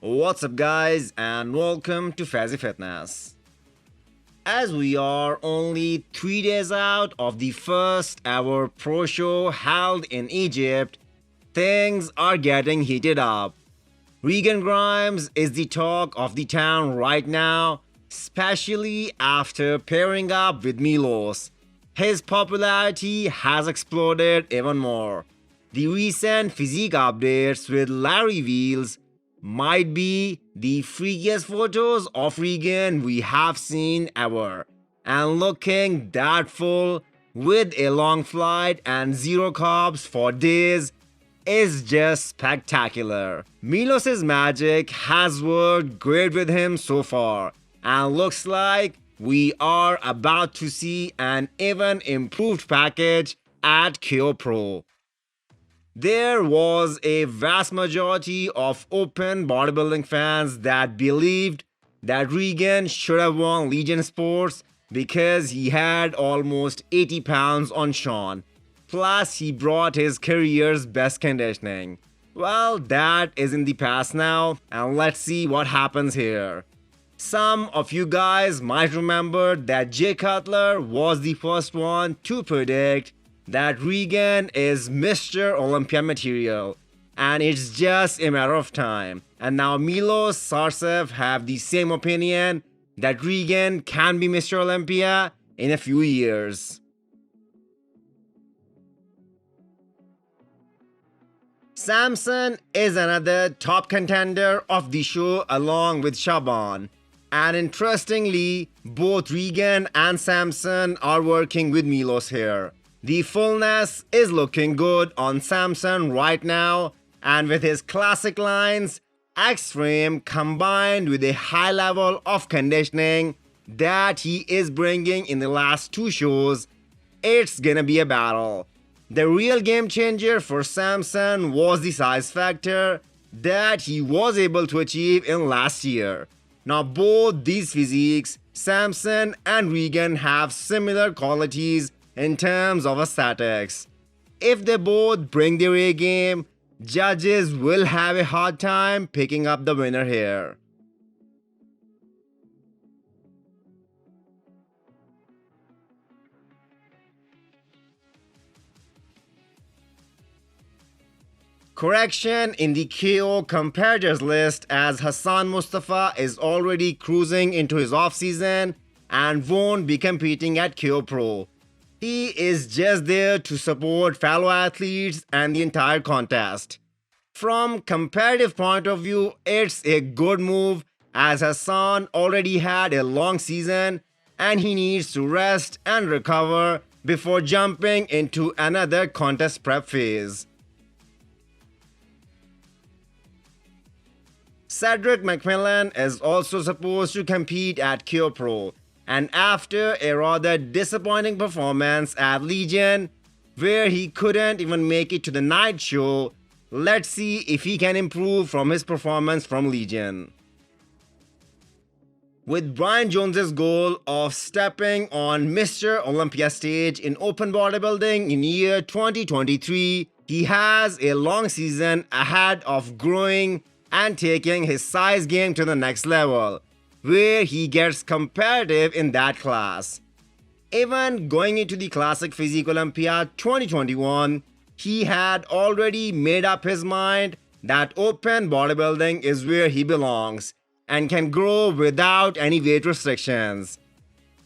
What's up, guys, and welcome to Fazi Fitness. As we are only 3 days out of the first ever pro show held in Egypt, things are getting heated up. Regan Grimes is the talk of the town right now, especially after pairing up with Milos. His popularity has exploded even more. The recent physique updates with Larry Wheels might be the freakiest photos of Regan we have seen ever, and looking that full with a long flight and zero carbs for days is just spectacular. Milos's magic has worked great with him so far, and looks like we are about to see an even improved package at KO Pro. There was a vast majority of open bodybuilding fans that believed that Regan should have won Legion Sports because he had almost 80 pounds on Sean. Plus, he brought his career's best conditioning. Well, that is in the past now, and let's see what happens here. Some of you guys might remember that Jay Cutler was the first one to predict that Regan is Mr. Olympia material, and it's just a matter of time. And now Milos, Sarsev have the same opinion that Regan can be Mr. Olympia in a few years. Samson is another top contender of the show along with Shaaban. And interestingly, both Regan and Samson are working with Milos here. The fullness is looking good on Samson right now, and with his classic lines, X-frame combined with a high level of conditioning that he is bringing in the last two shows, it's gonna be a battle. The real game changer for Samson was the size factor that he was able to achieve in last year. Now both these physiques, Samson and Regan, have similar qualities in terms of aesthetics. If they both bring their A game, judges will have a hard time picking up the winner here. Correction in the KO comparators list, as Hassan Mostafa is already cruising into his off-season and won't be competing at KO Pro. He is just there to support fellow athletes and the entire contest. From comparative point of view, it's a good move as Hassan already had a long season and he needs to rest and recover before jumping into another contest prep phase. Cedric Mcmillan is also supposed to compete at KO Pro, and after a rather disappointing performance at Legion, where he couldn't even make it to the night show, let's see if he can improve from his performance from Legion. With Bryan Jones' goal of stepping on Mr. Olympia stage in open bodybuilding in year 2023, he has a long season ahead of growing and taking his size game to the next level, where he gets competitive in that class. Even going into the Classic Physique Olympia 2021, he had already made up his mind that open bodybuilding is where he belongs and can grow without any weight restrictions.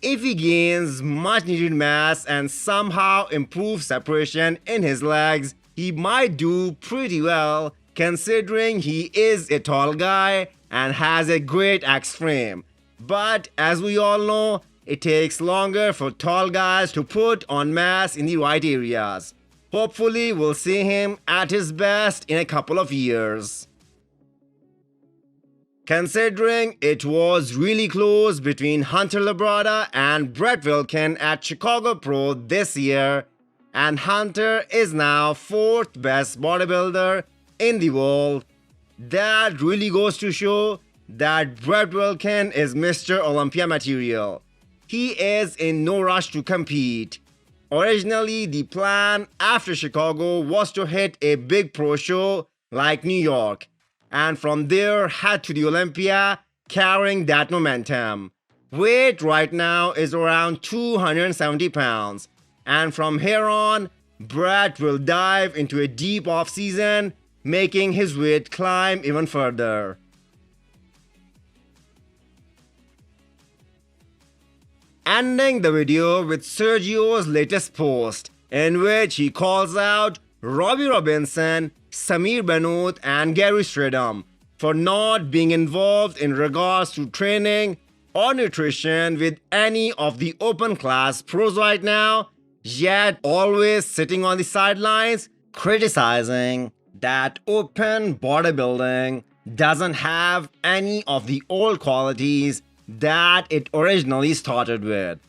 If he gains much needed mass and somehow improves separation in his legs, he might do pretty well considering he is a tall guy and has a great X frame. But as we all know, it takes longer for tall guys to put on mass in the right areas. Hopefully we'll see him at his best in a couple of years. Considering it was really close between Hunter Labrada and Brett Wilkin at Chicago Pro this year, and Hunter is now 4th best bodybuilder in the world, that really goes to show that Brett Wilkin is Mr. Olympia material. He is in no rush to compete. Originally, the plan after Chicago was to hit a big pro show like New York, and from there head to the Olympia carrying that momentum. Weight right now is around 270 pounds, and from here on, Brett will dive into a deep off-season, making his weight climb even further. Ending the video with Sergio's latest post, in which he calls out Robbie Robinson, Samir Benoot and Gary Stridham for not being involved in regards to training or nutrition with any of the open class pros right now, yet always sitting on the sidelines criticizing that open bodybuilding doesn't have any of the old qualities that it originally started with.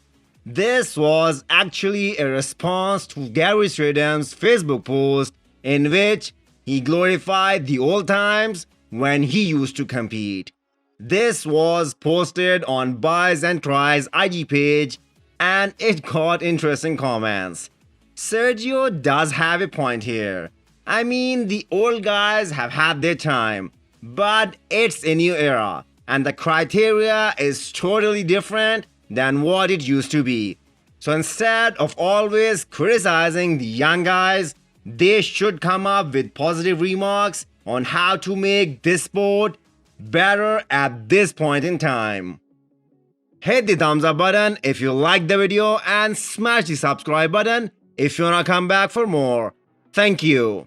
This was actually a response to Gary Stridham's Facebook post in which he glorified the old times when he used to compete. This was posted on Buys and Tries IG page and it got interesting comments. Sergio does have a point here. I mean, the old guys have had their time, but it's a new era and the criteria is totally different than what it used to be. So instead of always criticizing the young guys, they should come up with positive remarks on how to make this sport better at this point in time. Hit the thumbs up button if you liked the video and smash the subscribe button if you wanna come back for more. Thank you.